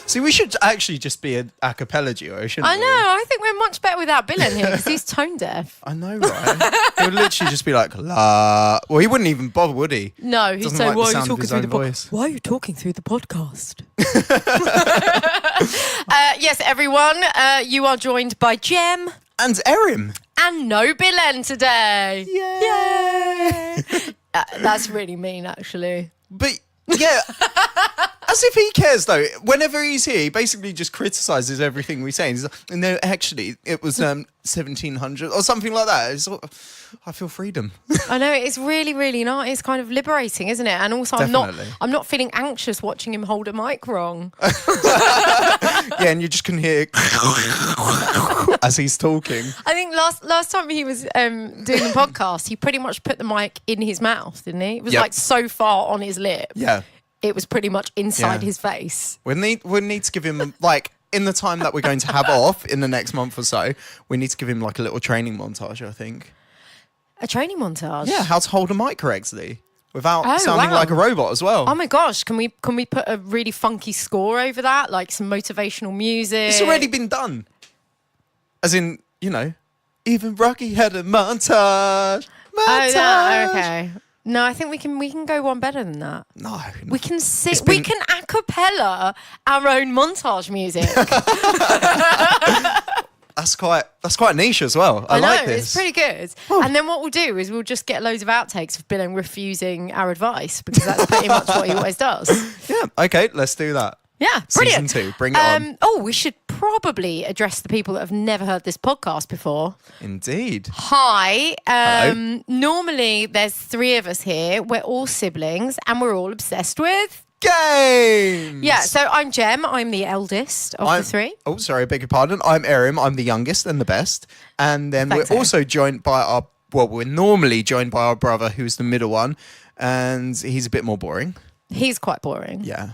See, we should actually just be an a cappella duo, shouldn't we? I know. I think we're much better without Bill in here because he's tone deaf. I know, right? He would literally just be like, la. Well, he wouldn't even bother, would he? No, he'd say, Why are you talking through the podcast? Why are you talking through the podcast? Yes, everyone, you are joined by Gem and Erim. And no Bill today. Yay! That's really mean, actually. But, yeah... As if he cares, though. Whenever he's here, he basically just criticises everything we say. And he's like, no, actually, it was 1700 or something like that. It's, I feel freedom. I know, it's really, really nice. It's kind of liberating, isn't it? And also, I'm not feeling anxious watching him hold a mic wrong. Yeah, and you just can hear as he's talking. I think last time he was doing the podcast, he pretty much put the mic in his mouth, didn't he? It was like so far on his lip. Yeah. It was pretty much inside his face. We need to give him, like, in the time that we're going to have off in the next month or so, we need to give him, like, a little training montage, I think. A training montage? Yeah, how to hold a mic correctly without sounding like a robot as well. Oh, my gosh. Can we put a really funky score over that? Like some motivational music? It's already been done. As in, you know, even Rocky had a montage. Oh, okay. No, I think we can go one better than that. No. We can sing. We can a cappella our own montage music. That's quite niche as well. I like this. It's pretty good. Oh. And then what we'll do is we'll just get loads of outtakes of Bill refusing our advice because that's pretty much what he always does. Yeah. Okay. Let's do that. Yeah, brilliant. Season 2, bring it on. Oh, we should probably address the people that have never heard this podcast before. Indeed. Hi. Hello. Normally, there's 3 of us here. We're all siblings, and we're all obsessed with... games! Yeah, so I'm Gem. I'm the eldest of the 3. Oh, sorry, I beg your pardon. I'm Erim. I'm the youngest and the best. And then we're also joined by we're normally joined by our brother, who's the middle one, and he's a bit more boring. He's quite boring. Yeah.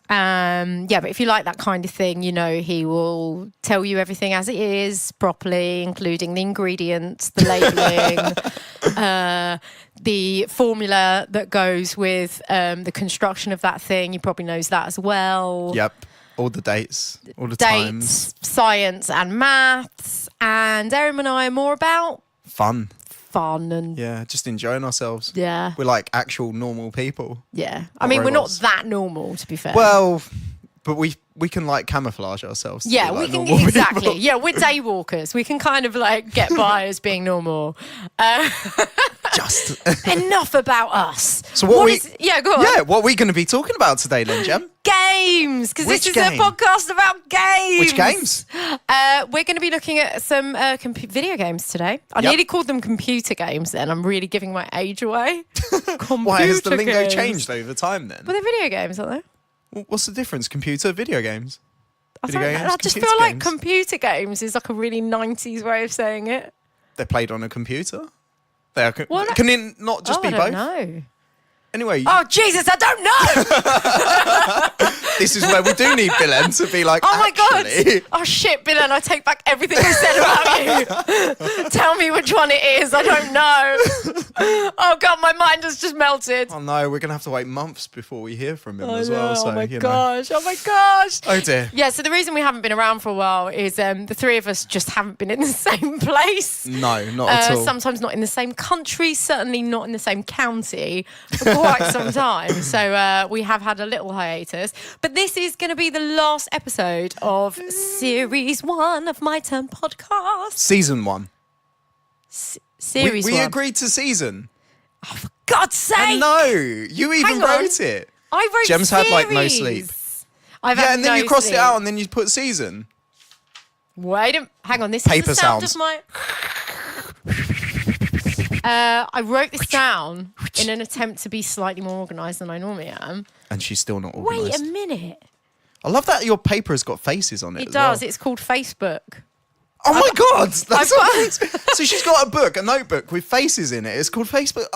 But if you like that kind of thing, you know, he will tell you everything as it is properly, including the ingredients, the labelling, the formula that goes with the construction of that thing. He probably knows that as well. Yep. All the dates, all the times. Science and maths. And Erin and I are more about... fun and just enjoying ourselves. Yeah, we're like actual normal people. Yeah, I mean robots. We're not that normal, to be fair. Well, but we can like camouflage ourselves. Yeah, we can exactly. People. Yeah, we're day walkers. We can kind of like get by as being normal. Just enough about us. So go on. Yeah, what are we going to be talking about today, then, Gem? Games, because this is a podcast about games. Which games? We're going to be looking at some video games today. I nearly called them computer games then. I'm really giving my age away. Why has the lingo changed over time then? Well, they're video games, aren't they? What's the difference? Computer, video games? I just feel like computer games is like a really 90s way of saying it. They're played on a computer? They are, can it not just be both? I don't know. Anyway. Oh, Jesus, I don't know! This is where we do need Bilen to be like, oh my God. Oh shit, Bilen, I take back everything I said about you. Tell me which one it is. I don't know. Oh God, my mind has just melted. Oh no, we're going to have to wait months before we hear from him as well. So, oh my gosh. Oh dear. Yeah, so the reason we haven't been around for a while is the 3 of us just haven't been in the same place. No, not at all. Sometimes not in the same country, certainly not in the same county for quite some time. So we have had a little hiatus. But this is going to be the last episode of Series 1 of My Turn Podcast. Season 1. Series 1. We agreed to season. Oh, for God's sake! No, you even wrote it. I wrote Gem's series. had like no sleep. And then you crossed it out and then you put season. Hang on, this Paper is the sound sounds. of my... I wrote this down in an attempt to be slightly more organised than I normally am. And she's still not organised. Wait a minute. I love that your paper has got faces on it. It does. Well. It's called Facebook. Oh my God! So she's got a notebook with faces in it. It's called Facebook.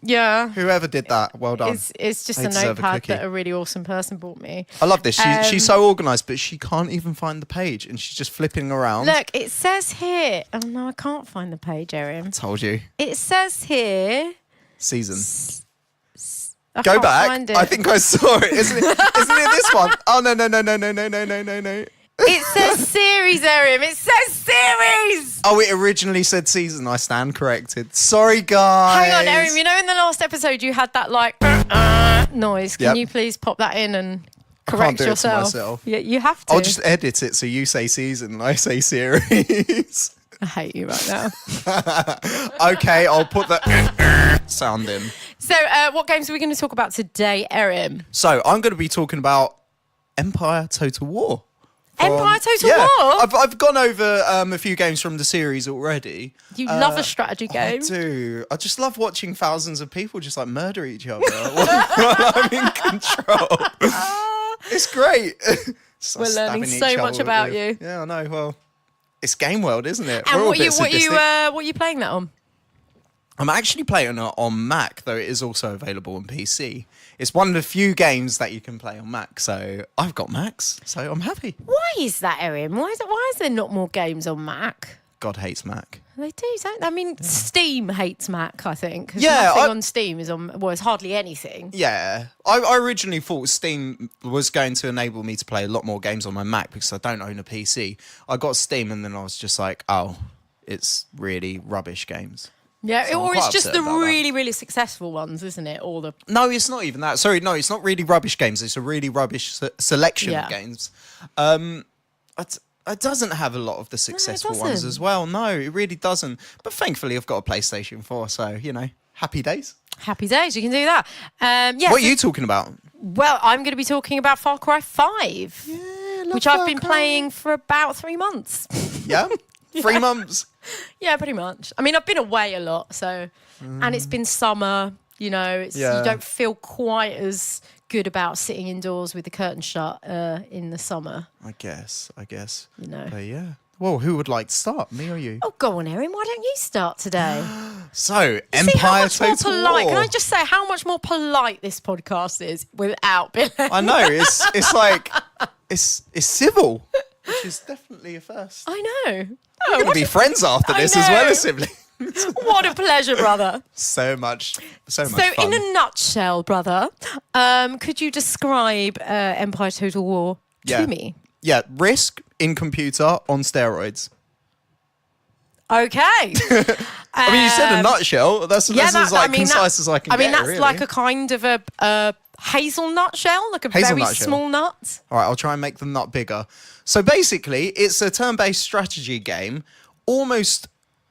Yeah. Whoever did that, well done. It's just They a deserve a notepad cookie. that a really awesome person bought me. I love this. She's so organised, but she can't even find the page, and she's just flipping around. Look, it says here. Oh no, I can't find the page, Erin. Told you. It says here. Season. I Go can't back. find it. I think I saw it. Isn't it this one? Oh no. It says series, Erin. It says series. Oh, it originally said season. I stand corrected. Sorry, guys. Hang on, Erin. You know, in the last episode, you had that like noise. Can Yep. you please pop that in and I can't correct do it to yourself? myself. Yeah, you have to. I'll just edit it so you say season and I say series. I hate you right now. Okay, I'll put the sound in. So, what games are we going to talk about today, Erin? So I'm going to be talking about Empire Total War. Empire Total Yeah, War? I've gone over a few games from the series already. You love a strategy game. I do. I just love watching thousands of people just like murder each other while I'm in control. It's great. Just, like, We're learning stabbing so each much other about with- you. Yeah, I know. Well, it's Game World, isn't it? And We're all a what bit you sadistic. what you playing that on? I'm actually playing it on Mac, though it is also available on PC. It's one of the few games that you can play on Mac, so I've got Macs, so I'm happy. Why is that, Erin? Why is there not more games on Mac? God hates Mac. They do, don't they? I mean, Steam hates Mac, I think. 'Cause Yeah, nothing on Steam is on. Well, it's hardly anything. Yeah, I originally thought Steam was going to enable me to play a lot more games on my Mac because I don't own a PC. I got Steam and then I was just like, oh, it's really rubbish games. Yeah, So I'm or quite it's just upset the about that. really, really successful ones, isn't it? All the No, it's not even that. Sorry, no, it's not really rubbish games. It's a really rubbish selection Yeah. of games. It doesn't have a lot of the successful ones doesn't. as well. No, it really doesn't. But thankfully, I've got a PlayStation 4, so, happy days. happy days. You can do that. Yeah. What so- are you talking about? Well, I'm going to be talking about Far Cry 5, which I've been playing for about 3 months. Yeah? 3 months? Yeah, pretty much. I mean, I've been away a lot, so and it's been summer. You don't feel quite as good about sitting indoors with the curtain shut in the summer. I guess. You know. But yeah. Well, who would like to start, me or you? Oh, go on, Erin. Why don't you start today? So, See how Empire much more Total polite. War. Can I just say how much more polite this podcast is without being? I know, it's like, it's civil, which is definitely a first. I know. We're going to be friends after I this as well know. as siblings. What a pleasure, brother. So much So, fun. in a nutshell, brother, could you describe Empire Total War Yeah. to me? Yeah, Risk in computer on steroids. Okay. I mean, you said a nutshell. That's as concise as I can get, that's really. like a kind of a hazelnut shell, like a Hazelnut very shell. small nut. All right, I'll try and make the nut bigger. So basically, it's a turn-based strategy game, almost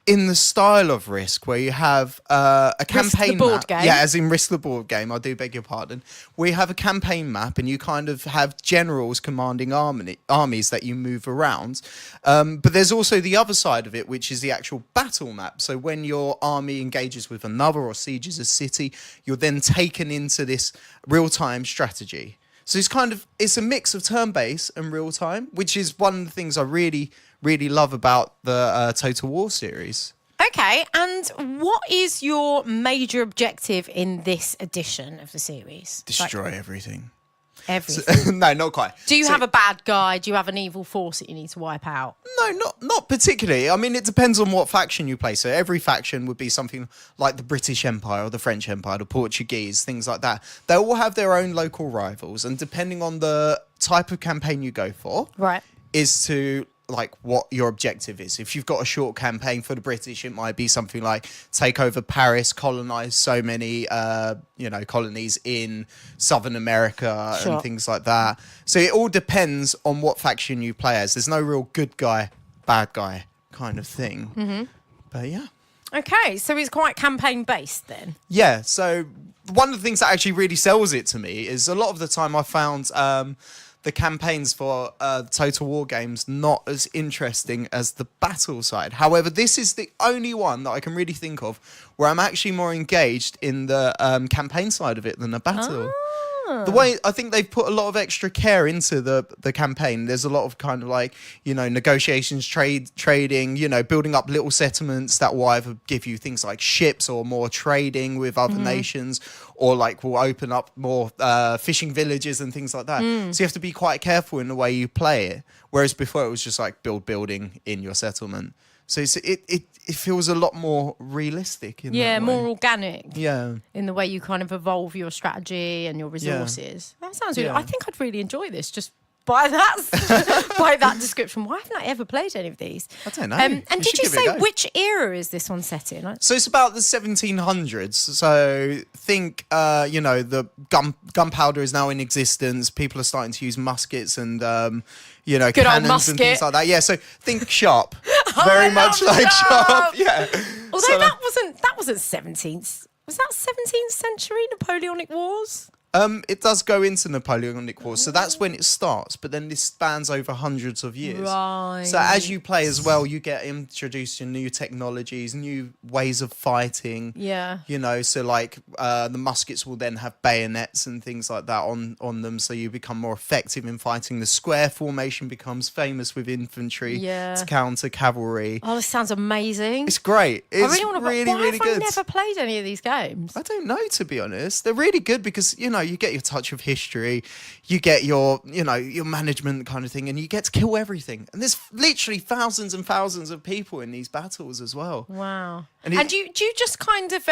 in the style of Risk, where you have a Risk the campaign board map. game. Yeah, as in Risk the board game. I do beg your pardon. We have a campaign map, and you kind of have generals commanding armies that you move around. But there's also the other side of it, which is the actual battle map. So when your army engages with another or sieges a city, you're then taken into this real-time strategy. So it's a mix of turn-based and real-time, which is one of the things I really, really love about the Total War series. Okay, and what is your major objective in this edition of the series? Destroy everything. Everything. No, not quite. Do you have a bad guy? Do you have an evil force that you need to wipe out? No, not particularly. I mean, it depends on what faction you play. So every faction would be something like the British Empire or the French Empire, the Portuguese, things like that. They all have their own local rivals, and depending on the type of campaign you go for, Right. is to like what your objective is. If you've got a short campaign for the British, it might be something like take over Paris, colonize so many colonies in Southern America Sure. and things like that. So it all depends on what faction you play as. There's no real good guy, bad guy kind of thing. Mm-hmm. But yeah. Okay, so it's quite campaign based then. Yeah, so one of the things that actually really sells it to me is a lot of the time I found the campaigns for Total War games not as interesting as the battle side. However, this is the only one that I can really think of where I'm actually more engaged in the campaign side of it than the battle. The way I think they've put a lot of extra care into the campaign. There's a lot of kind of like, negotiations, trading, building up little settlements that will either give you things like ships or more trading with other nations, or like will open up more fishing villages and things like that. So you have to be quite careful in the way you play it. Whereas before it was just like building in your settlement. So it feels a lot more realistic in that way. more organic. Yeah. In the way you kind of evolve your strategy and your resources. That sounds really. I think I'd really enjoy this just by that by that description. Why haven't I ever played any of these? I don't know. And You did should you give it a say go. which era is this one set in? So it's about the 1700s. So think, the gunpowder is now in existence. People are starting to use muskets and, Good old cannons and things musket. like that. Yeah. So think sharp. Very much like sharp. Yeah. Although So, that wasn't 17th. Was that 17th century Napoleonic Wars? It does go into Napoleonic Wars, so that's when it starts. But then this spans over hundreds of years. Right. So as you play as well, you get introduced to new technologies, new ways of fighting. Yeah. So like the muskets will then have bayonets and things like that on them, so you become more effective in fighting. The square formation becomes famous with infantry to counter cavalry. Oh, this sounds amazing. It's great. It's I really want to. really, Why really have good. I never played any of these games? I don't know, to be honest. They're really good because, you get your touch of history, you get your, your management kind of thing, and you get to kill everything. And there's literally thousands and thousands of people in these battles as well. Wow. And do you just kind of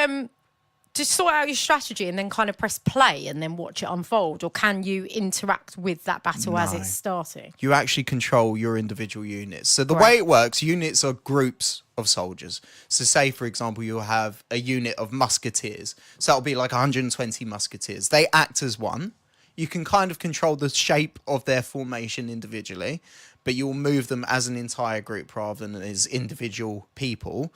just sort out your strategy and then kind of press play and then watch it unfold, or can you interact with that battle as it's starting? You actually control your individual units. So the way it works, units are groups of soldiers. So say, for example, you'll have a unit of musketeers. So that'll be like 120 musketeers. They act as one. You can kind of control the shape of their formation individually, but you'll move them as an entire group rather than as individual people.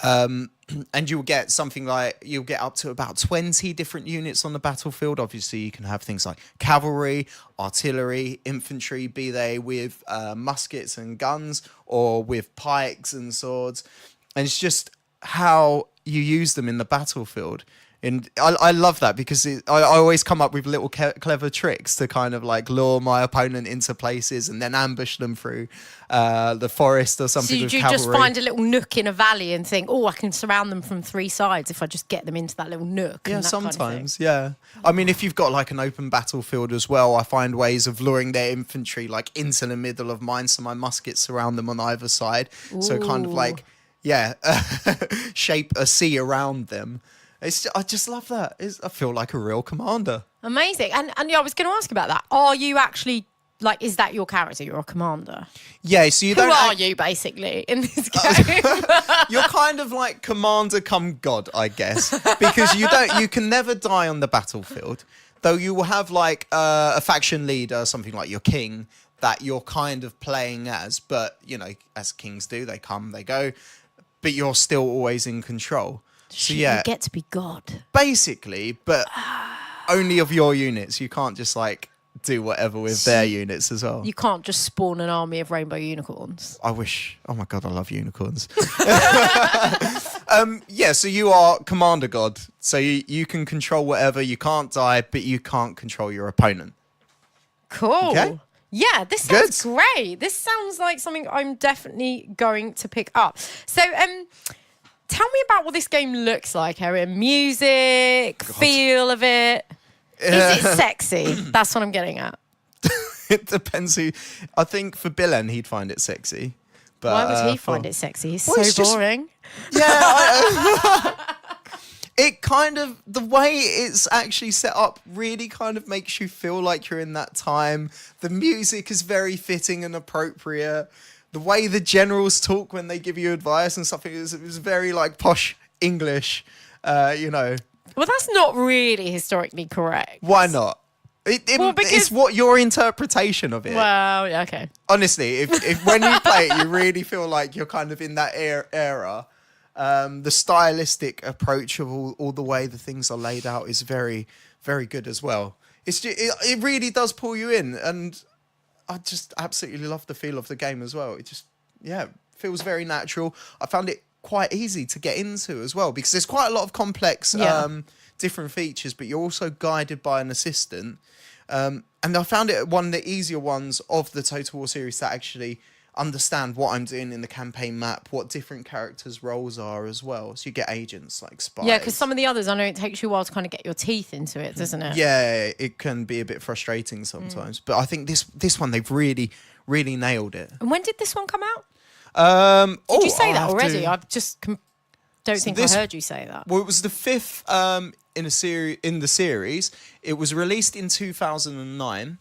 And you'll get something like, you'll get up to about 20 different units on the battlefield. Obviously, you can have things like cavalry, artillery, infantry, be they with muskets and guns or with pikes and swords. And it's just how you use them in the battlefield. And I love that because I always come up with little clever tricks to kind of like lure my opponent into places and then ambush them through the forest or something. So with you cavalry. just find a little nook in a valley and think, I can surround them from three sides if I just get them into that little nook. Yeah, and that sometimes, kind of thing. yeah. I mean, if you've got like an open battlefield as well, I find ways of luring their infantry like into the middle of mine, so my muskets surround them on either side. So kind of like, shape a sea around them. I just love that. I feel like a real commander. Amazing. And I was going to ask about that. Are you actually, like, is that your character? You're a commander. Yeah, so you Who don't... are you, basically, in this game? You're kind of like commander come god, I guess. Because you can never die on the battlefield. Though you will have like a faction leader, something like your king, that you're kind of playing as. But, as kings do, they come, they go. But you're still always in control. So You get to be God. Basically, but only of your units. You can't just like do whatever with their units as well. You can't just spawn an army of rainbow unicorns. I wish. Oh my god, I love unicorns. So you are commander god. So you can control whatever. You can't die, but you can't control your opponent. Cool. Okay. Yeah, this sounds great. This sounds like something I'm definitely going to pick up. So, tell me about what this game looks like, Erin. Music, feel of it. Is it sexy? That's what I'm getting at. It depends who. I think for Billen, he'd find it sexy. But, Why would he find it sexy? He's it's so just- boring. Yeah. It kind of, the way it's actually set up really kind of makes you feel like you're in that time. The music is very fitting and appropriate. The way the generals talk when they give you advice and stuff is very like posh English, Well, that's not really historically correct. Why not? It's what your interpretation of it. Well, yeah, okay. Honestly, if when you play it, you really feel like you're kind of in that era. The stylistic approach of all the way the things are laid out is very, very good as well. It really does pull you in, and I just absolutely love the feel of the game as well. It just, feels very natural. I found it quite easy to get into as well because there's quite a lot of complex different features, but you're also guided by an assistant. And I found it one of the easier ones of the Total War series to actually understand what I'm doing in the campaign map, what different characters' roles are as well. So you get agents like spies. Yeah, because some of the others, I know it takes you a while to kind of get your teeth into it, doesn't it? Yeah, it can be a bit frustrating sometimes. But I think this one, they've really, really nailed it. And when did this one come out? Did you say that already? I've just don't think I heard you say that. Well, it was the 5th in the series. It was released in 2009.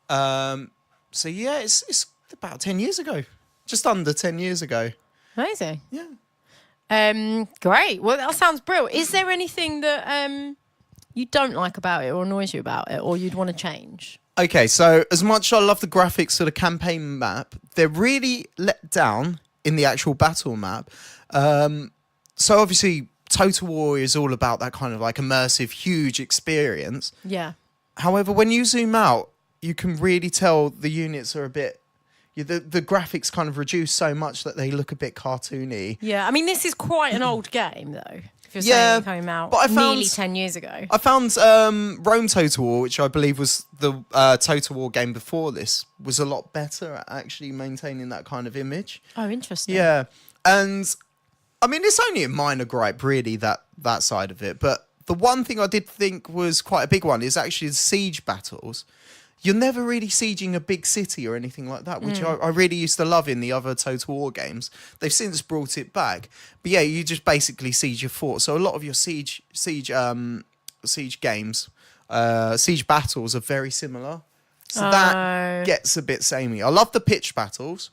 So yeah, it's about 10 years ago. Just under 10 years ago. Amazing. Yeah. Great. Well, that sounds brilliant. Is there anything that you don't like about it or annoys you about it or you'd want to change? Okay, so as much as I love the graphics of the campaign map, they're really let down in the actual battle map. So obviously, Total War is all about that kind of like immersive, huge experience. Yeah. However, when you zoom out, you can really tell the units are a bit... The graphics kind of reduce so much that they look a bit cartoony. Yeah, I mean, this is quite an old game, though. If you're saying it came out nearly 10 years ago. I found Rome Total War, which I believe was the Total War game before this, was a lot better at actually maintaining that kind of image. Oh, interesting. Yeah, and I mean, it's only a minor gripe, really, that side of it. But the one thing I did think was quite a big one is actually the siege battles. You're never really sieging a big city or anything like that, which I really used to love in the other Total War games. They've since brought it back. But yeah, you just basically siege your fort. So a lot of your siege games, siege battles are very similar. So that gets a bit samey. I love the pitch battles.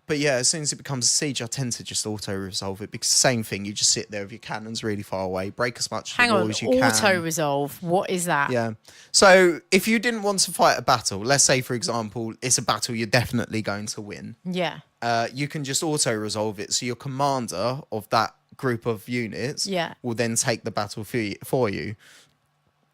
But yeah, as soon as it becomes a siege, I tend to just auto-resolve it because same thing, you just sit there with your cannons really far away, break as much of the wall as you can. Auto-resolve, what is that? Yeah. So if you didn't want to fight a battle, let's say, for example, it's a battle you're definitely going to win. Yeah. You can just auto-resolve it. So your commander of that group of units will then take the battle for you.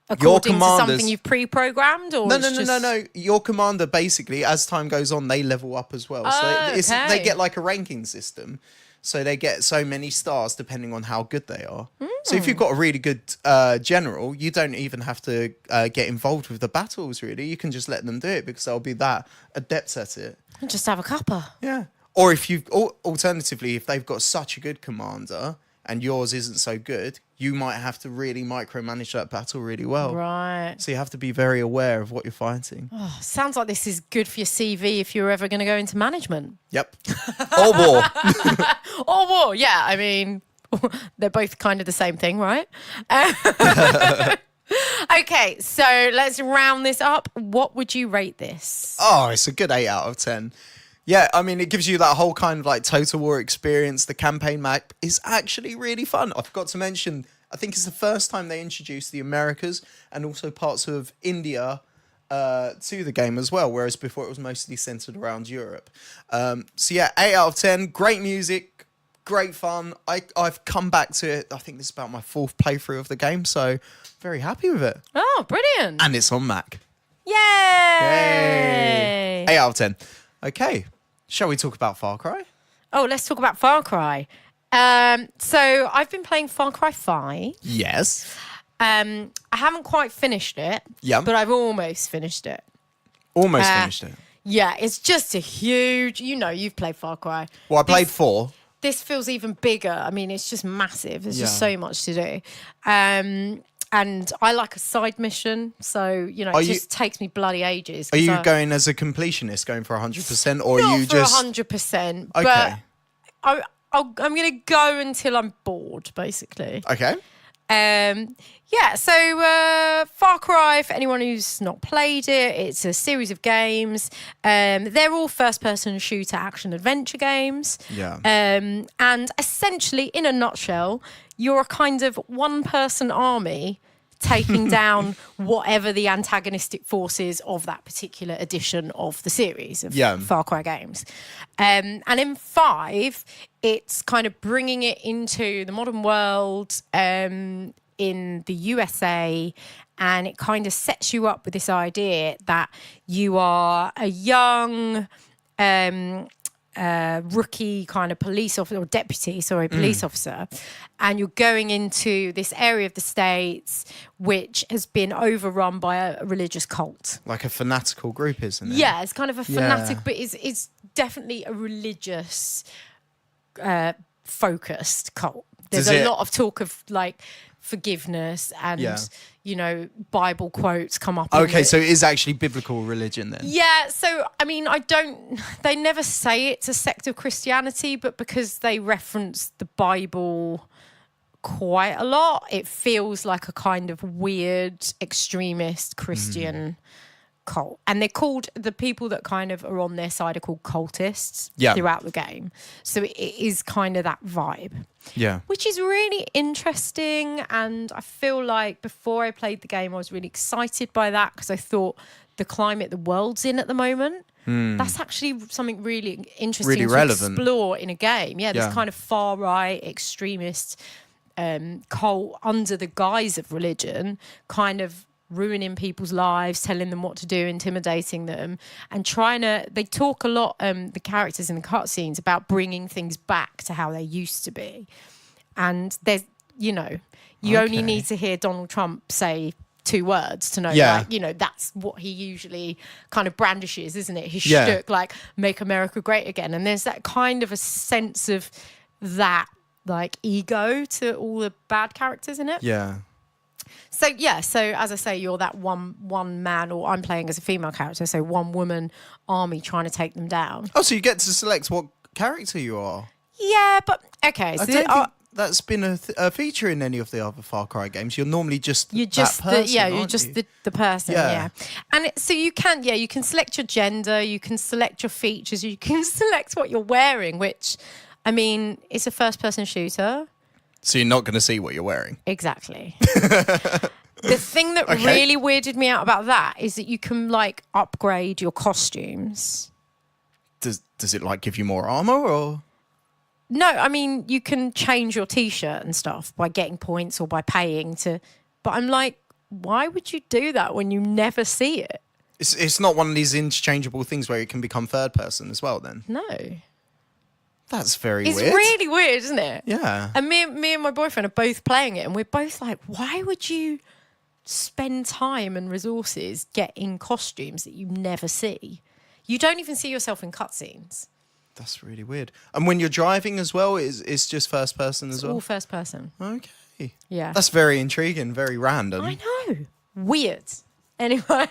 According to something you've pre-programmed? Or No. Your commander, basically, as time goes on, they level up as well. So they get like a ranking system. So they get so many stars depending on how good they are. So if you've got a really good general, you don't even have to get involved with the battles, really. You can just let them do it because they'll be that adept at it. And just have a cuppa. Yeah. Or if alternatively, if they've got such a good commander and yours isn't so good, you might have to really micromanage that battle really well. Right. So you have to be very aware of what you're fighting. Oh, sounds like this is good for your CV if you're ever going to go into management. Yep. Or war. Or war, yeah. I mean, they're both kind of the same thing, right? Okay, so let's round this up. What would you rate this? Oh, it's a good 8 out of 10. Yeah, I mean, it gives you that whole kind of like Total War experience. The campaign map is actually really fun. I forgot to mention, I think it's the first time they introduced the Americas and also parts of India to the game as well, whereas before it was mostly centered around Europe. So yeah, 8 out of 10. Great music, great fun. I've come back to it. I think this is about my 4th playthrough of the game, so very happy with it. Oh, brilliant. And it's on Mac. Yay! 8 out of 10. Okay. Shall we talk about Far Cry? Oh, let's talk about Far Cry. So I've been playing Far Cry 5. Yes. I haven't quite finished it. Yeah. But I've almost finished it. Almost finished it. Yeah, it's just a huge... you've played Far Cry. Well, I played 4. This feels even bigger. I mean, it's just massive. There's just so much to do. And I like a side mission, so it just takes me bloody ages. Are you going as a completionist, going for 100%, or are you just 100%? Okay. But I'm going to go until I'm bored, basically. Okay. So Far Cry, for anyone who's not played it, it's a series of games. They're all first-person shooter action adventure games. Yeah. And essentially, in a nutshell, you're a kind of one-person army taking down whatever the antagonistic forces of that particular edition of the series of Far Cry games. And in 5, it's kind of bringing it into the modern world in the USA, and it kind of sets you up with this idea that you are a young rookie kind of police officer or deputy, police officer, and you're going into this area of the States which has been overrun by a religious cult. Like a fanatical group, isn't it? Yeah, it's kind of a fanatic, but it's definitely a religious focused cult. There's a lot of talk of like forgiveness and Bible quotes come up. Okay, so it is actually biblical religion then. Yeah, so I mean, they never say it's a sect of Christianity, but because they reference the Bible quite a lot, it feels like a kind of weird extremist Christian cult. And they're called, the people that kind of are on their side are called cultists throughout the game. So it is kind of that vibe. Yeah. Which is really interesting. And I feel like before I played the game, I was really excited by that because I thought the climate the world's in at the moment, that's actually something really interesting really to relevant. Explore in a game. Yeah, this kind of far right extremist cult under the guise of religion, kind of ruining people's lives, telling them what to do, intimidating them, and they talk a lot, the characters in the cutscenes, about bringing things back to how they used to be. And there's, you only need to hear Donald Trump say 2 words to know, that's what he usually kind of brandishes, isn't it? His shtick, like, make America great again. And there's that kind of a sense of that, like, ego to all the bad characters in it. Yeah. So as I say, you're that one man, or I'm playing as a female character, so one woman army trying to take them down. Oh, so you get to select what character you are. Yeah, but okay. So I don't think that's been a feature in any of the other Far Cry games. You're normally just that person, you're just the person. Yeah. And so you can select your gender, you can select your features, you can select what you're wearing, which, I mean, it's a first-person shooter. So you're not going to see what you're wearing. Exactly. The thing that really weirded me out about that is that you can like upgrade your costumes. Does it like give you more armor or? No, I mean you can change your t-shirt and stuff by getting points or by paying to. But I'm like, why would you do that when you never see it? It's not one of these interchangeable things where it can become third person as well. Then no. That's very weird. It's really weird, isn't it? Yeah. And me and my boyfriend are both playing it, and we're both like, why would you spend time and resources getting costumes that you never see? You don't even see yourself in cutscenes. That's really weird. And when you're driving as well, it's just first person as well? All first person. Okay. Yeah. That's very intriguing, very random. I know. Weird. Anyway.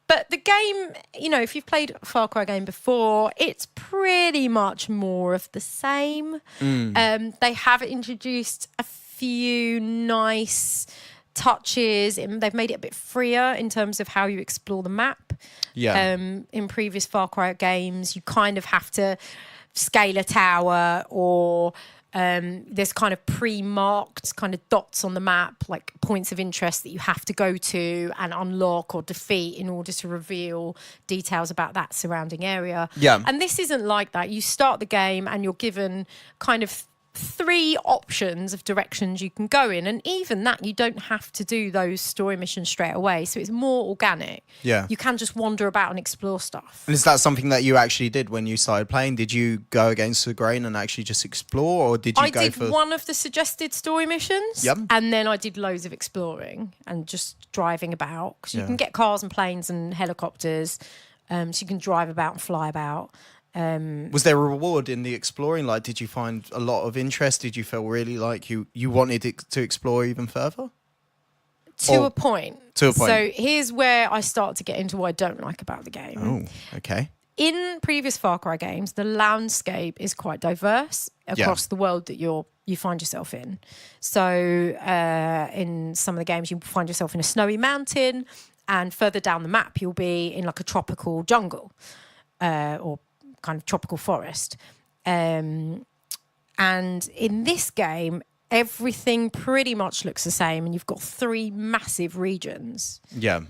But the game, if you've played a Far Cry game before, it's pretty much more of the same. They have introduced a few nice touches. They've made it a bit freer in terms of how you explore the map. Yeah. In previous Far Cry games, you kind of have to scale a tower, or there's kind of pre-marked kind of dots on the map, like points of interest that you have to go to and unlock or defeat in order to reveal details about that surrounding area. Yeah. And this isn't like that. You start the game and you're given kind of 3 options of directions you can go in, and even that, you don't have to do those story missions straight away, so it's more organic. Yeah. You can just wander about and explore stuff. And is that something that you actually did when you started playing? Did you go against the grain and actually just explore, or did you go for... I did one of the suggested story missions, and then I did loads of exploring and just driving about, because you can get cars and planes and helicopters, so you can drive about and fly about. Was there a reward in the exploring? Like, did you find a lot of interest? Did you feel really like you wanted it to explore even further? To a point. To a point. So here's where I start to get into what I don't like about the game. Oh, okay. In previous Far Cry games, the landscape is quite diverse across the world that you find yourself in. So in some of the games, you find yourself in a snowy mountain, and further down the map, you'll be in like a tropical jungle or kind of tropical forest. And in this game, everything pretty much looks the same, and you've got 3 massive regions. Yeah.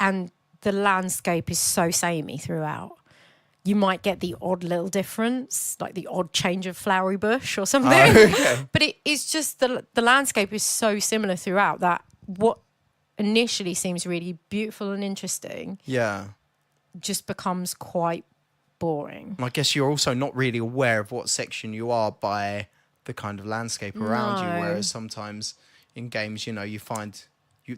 And the landscape is so samey throughout. You might get the odd little difference, like the odd change of flowery bush or something. Oh, okay. But it's just the landscape is so similar throughout that what initially seems really beautiful and interesting just becomes quite boring. I guess you're also not really aware of what section you are by the kind of landscape around you, whereas sometimes in games, you find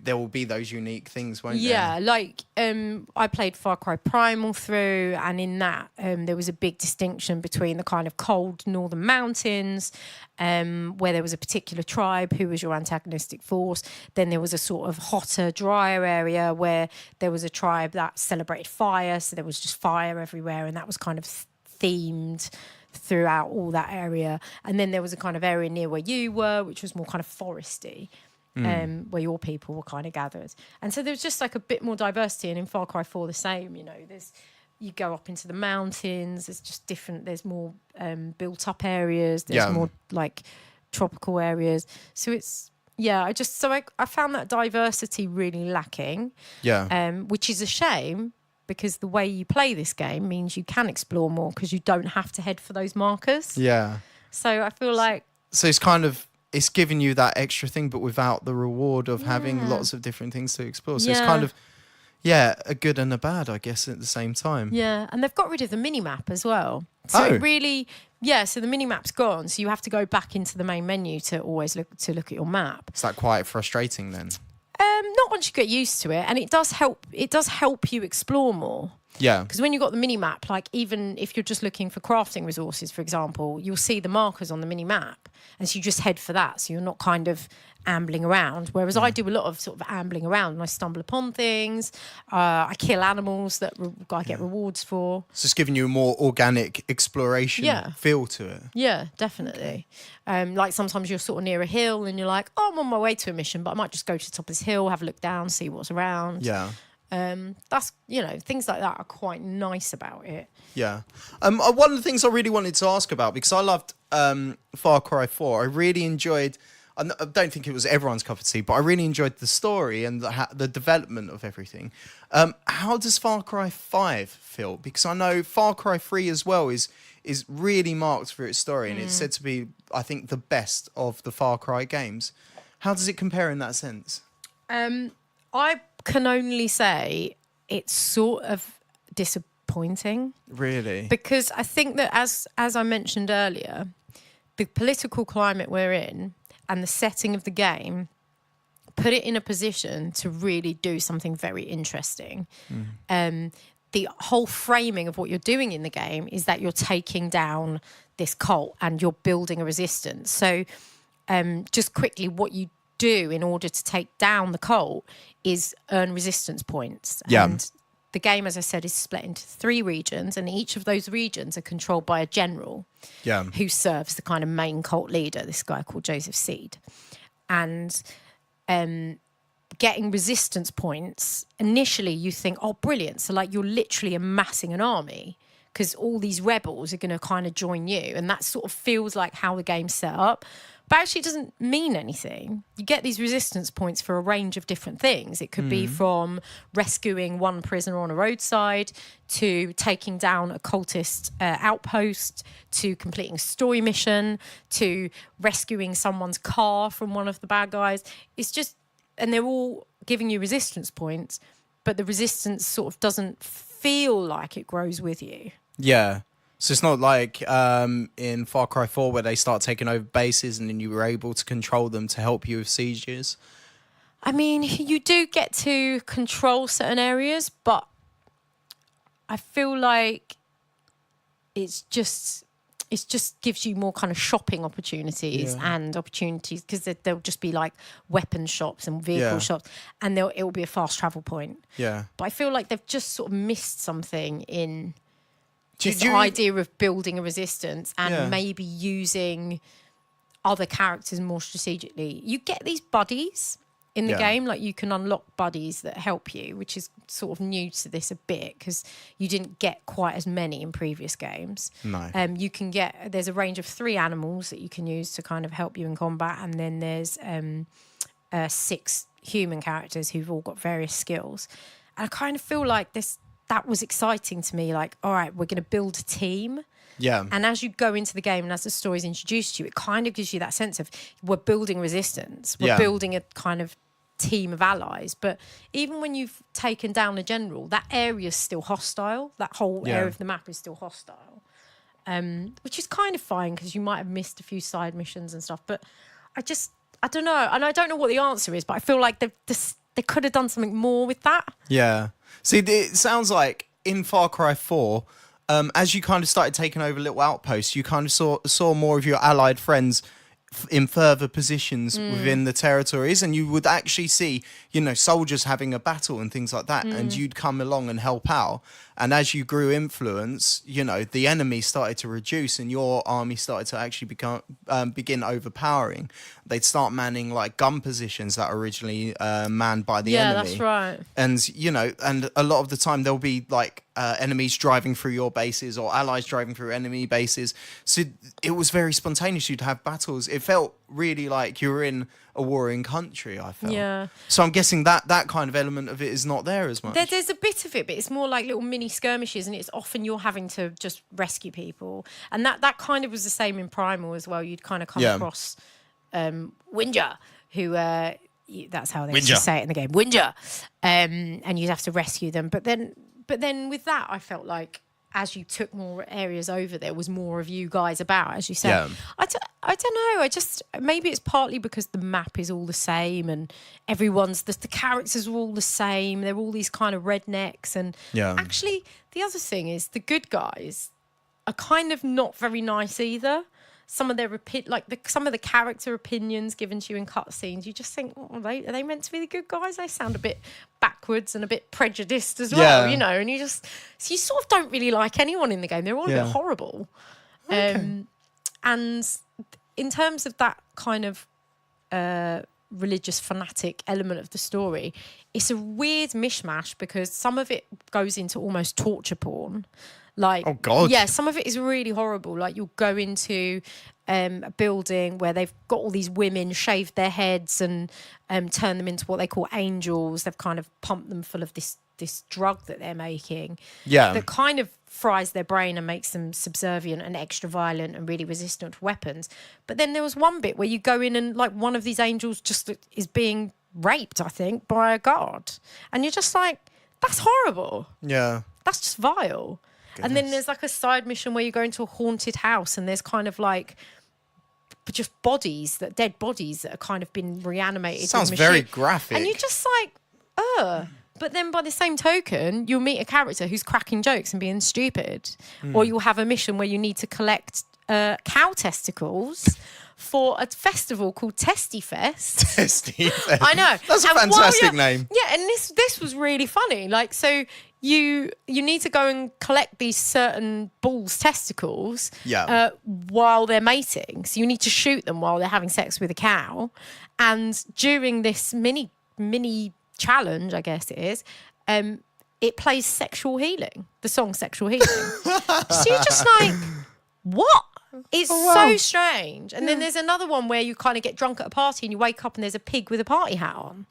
there will be those unique things, won't there? Yeah, like I played Far Cry Primal through, and in that there was a big distinction between the kind of cold northern mountains, where there was a particular tribe who was your antagonistic force. Then there was a sort of hotter, drier area where there was a tribe that celebrated fire, so there was just fire everywhere, and that was kind of themed throughout all that area. And then there was a kind of area near where you were, which was more kind of foresty. Where your people were kind of gathered. And so there was just like a bit more diversity. And in Far Cry 4, the same, you go up into the mountains, there's just different, there's more built up areas, there's more like tropical areas. So it's, I found that diversity really lacking. Yeah. Which is a shame, because the way you play this game means you can explore more because you don't have to head for those markers. Yeah. So I feel like... So it's kind of... It's giving you that extra thing, but without the reward of having lots of different things to explore. So it's kind of, a good and a bad, I guess, at the same time. Yeah, and they've got rid of the mini-map as well. So it really, so the mini-map's gone. So you have to go back into the main menu to always look at your map. Is that quite frustrating then? Not once you get used to it. And it does help you explore more. Yeah. Because when you've got the mini-map, like even if you're just looking for crafting resources, for example, you'll see the markers on the mini-map. And so you just head for that. So you're not kind of ambling around. Whereas I do a lot of sort of ambling around, and I stumble upon things. I kill animals that I get rewards for. So it's giving you a more organic exploration feel to it. Yeah, definitely. Like sometimes you're sort of near a hill and you're like, oh, I'm on my way to a mission, but I might just go to the top of this hill, have a look down, see what's around. Yeah. That's, things like that are quite nice about it. Yeah. One of the things I really wanted to ask about, because I loved Far Cry 4, I really enjoyed, I don't think it was everyone's cup of tea, but I really enjoyed the story and the development of everything. How does Far Cry 5 feel? Because I know Far Cry 3 as well is really marked for its story, and it's said to be, I think, the best of the Far Cry games. How does it compare in that sense? I can only say it's sort of disappointing. Really? Because I think that as I mentioned earlier, the political climate we're in and the setting of the game put it in a position to really do something very interesting. The whole framing of what you're doing in the game is that you're taking down this cult and you're building a resistance. So just quickly, what you do in order to take down the cult is earn resistance points. Yeah. And the game, as I said, is split into 3 regions, and each of those regions are controlled by a general who serves the kind of main cult leader, this guy called Joseph Seed. And getting resistance points, initially you think, oh, brilliant. So like you're literally amassing an army because all these rebels are going to kind of join you. And that sort of feels like how the game's set up. But actually it doesn't mean anything. You get these resistance points for a range of different things. It could be from rescuing one prisoner on a roadside to taking down a cultist outpost to completing a story mission to rescuing someone's car from one of the bad guys. It's just, and they're all giving you resistance points, but the resistance sort of doesn't feel like it grows with you. Yeah. So it's not like in Far Cry 4 where they start taking over bases and then you were able to control them to help you with sieges. I mean, you do get to control certain areas, but I feel like it just gives you more kind of shopping opportunities and opportunities, because there'll just be like weapon shops and vehicle shops, and it will be a fast travel point. Yeah. But I feel like they've just sort of missed something in this idea of building a resistance and maybe using other characters more strategically. You get these buddies in the game, like you can unlock buddies that help you, which is sort of new to this a bit because you didn't get quite as many in previous games. No. You can there's a range of 3 animals that you can use to kind of help you in combat, and then there's 6 human characters who've all got various skills. And I kind of feel like that was exciting to me. Like, all right, we're going to build a team. Yeah. And as you go into the game and as the story's introduced to you, it kind of gives you that sense of we're building resistance. We're building a kind of team of allies. But even when you've taken down a general, that area's still hostile. That whole area of the map is still hostile, which is kind of fine because you might have missed a few side missions and stuff. But I don't know, and I don't know what the answer is, but I feel like they could have done something more with that. Yeah. See, it sounds like in Far Cry 4, as you kind of started taking over little outposts, you kind of saw more of your allied friends in further positions within the territories, and you would actually see, soldiers having a battle and things like that, and you'd come along and help out. And as you grew influence, the enemy started to reduce, and your army started to actually begin overpowering. They'd start manning like gun positions that are originally manned by the enemy. Yeah, that's right. And and a lot of the time there'll be like enemies driving through your bases or allies driving through enemy bases. So it was very spontaneous. You'd have battles. It felt really like you were in a warring country, I felt. Yeah. So I'm guessing that kind of element of it is not there as much. There's a bit of it, but it's more like little mini skirmishes, and it's often you're having to just rescue people. And that kind of was the same in Primal as well. You'd kind of come across Winger, who that's how they used to say it in the game, Winger, and you'd have to rescue them. But then with that, I felt like as you took more areas over, there was more of you guys about, as you said. Yeah. I don't know. Maybe it's partly because the map is all the same and the characters are all the same. They're all these kind of rednecks. And actually, the other thing is the good guys are kind of not very nice either. Some of their some of the character opinions given to you in cutscenes, you just think, are they meant to be the good guys? They sound a bit backwards and a bit prejudiced as well, and you sort of don't really like anyone in the game. They're all a bit horrible. Okay. And in terms of that kind of religious fanatic element of the story, it's a weird mishmash because some of it goes into almost torture porn. Like, oh God. Yeah, some of it is really horrible. Like, you'll go into a building where they've got all these women shaved their heads and turn them into what they call angels. They've kind of pumped them full of this drug that they're making. Yeah. That kind of fries their brain and makes them subservient and extra violent and really resistant to weapons. But then there was one bit where you go in and like one of these angels just is being raped, I think, by a guard. And you're just like, that's horrible. Yeah. That's just vile. Goodness. And then there's like a side mission where you go into a haunted house and there's kind of like just dead bodies that are kind of been reanimated. Sounds very graphic. And you're just like, But then by the same token, you'll meet a character who's cracking jokes and being stupid. Or you'll have a mission where you need to collect cow testicles for a festival called Testy Fest. Testy Fest. I know. That's a fantastic name. Yeah, and this was really funny. Like, so you need to go and collect these certain bulls' testicles while they're mating. So you need to shoot them while they're having sex with a cow. And during this mini challenge, I guess it is, it plays Sexual Healing, the song Sexual Healing. So you're just like, what? It's so strange. And then there's another one where you kind of get drunk at a party and you wake up and there's a pig with a party hat on.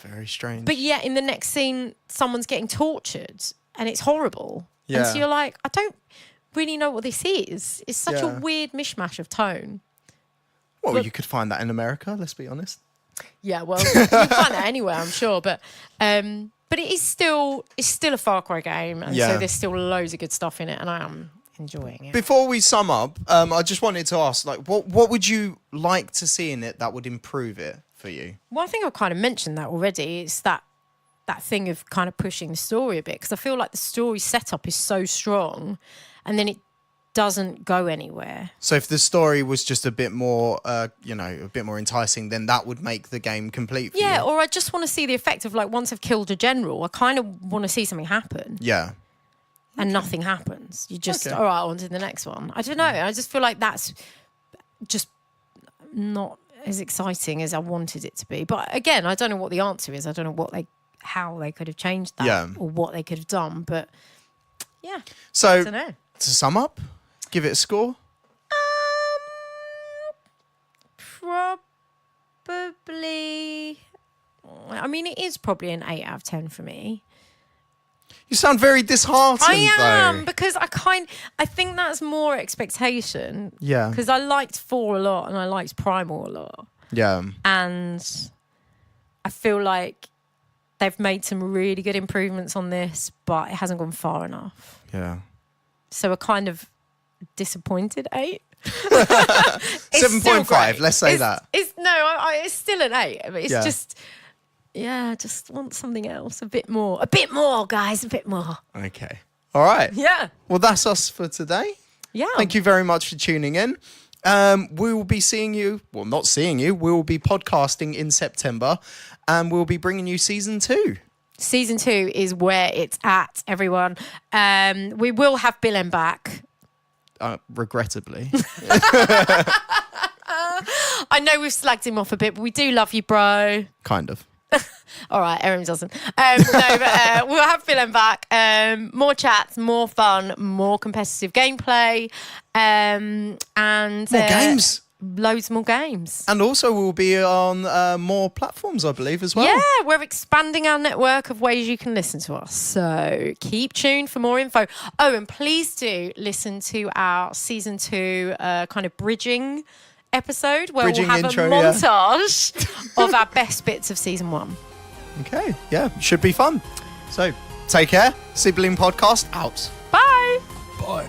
Very strange. But yet in the next scene, someone's getting tortured and it's horrible. Yeah. And so you're like, I don't really know what this is. It's such a weird mishmash of tone. Well, you could find that in America, let's be honest. Yeah, well, you can find that anywhere, I'm sure. But it is still a Far Cry game. And so there's still loads of good stuff in it. And I am enjoying it. Before we sum up, I just wanted to ask, like, what would you like to see in it that would improve it for you? Well, I think I've kind of mentioned that already. It's that thing of kind of pushing the story a bit, because I feel like the story setup is so strong and then it doesn't go anywhere. So if the story was just a bit more, a bit more enticing, then that would make the game complete for you. Yeah, or I just want to see the effect of, like, once I've killed a general, I kind of want to see something happen. Yeah. And nothing happens. You just, all right, on to the next one. I don't know. I just feel like that's just not as exciting as I wanted it to be. But again, I don't know what the answer is. I don't know how they could have changed that or what they could have done. But yeah, so I don't know. To sum up, give it a score. Probably. I mean, it is probably an 8 out of 10 for me. You sound very disheartened. I am, though. because I think that's more expectation. Yeah. Because I liked 4 a lot and I liked Primal a lot. Yeah. And I feel like they've made some really good improvements on this, but it hasn't gone far enough. Yeah. So a kind of disappointed 8. 7.5. Let's say that. It's still an 8. But it's just, I just want something else. A bit more, guys. A bit more. Okay. All right. Yeah. Well, that's us for today. Yeah. Thank you very much for tuning in. We will be seeing you. Well, not seeing you. We will be podcasting in September, and we'll be bringing you season 2. Season 2 is where it's at, everyone. We will have Bill back. Regrettably. I know we've slagged him off a bit, but we do love you, bro. Kind of. All right, Erim doesn't. We'll have Bill back. More chats, more fun, more competitive gameplay, and more games. Loads more games. And also we'll be on more platforms, I believe, as well. Yeah, we're expanding our network of ways you can listen to us. So keep tuned for more info. Oh, and please do listen to our season 2 kind of bridging episode where we'll have intro, a montage of our best bits of season 1. Okay, yeah, should be fun. So take care. Sibling Podcast out. Bye. Bye.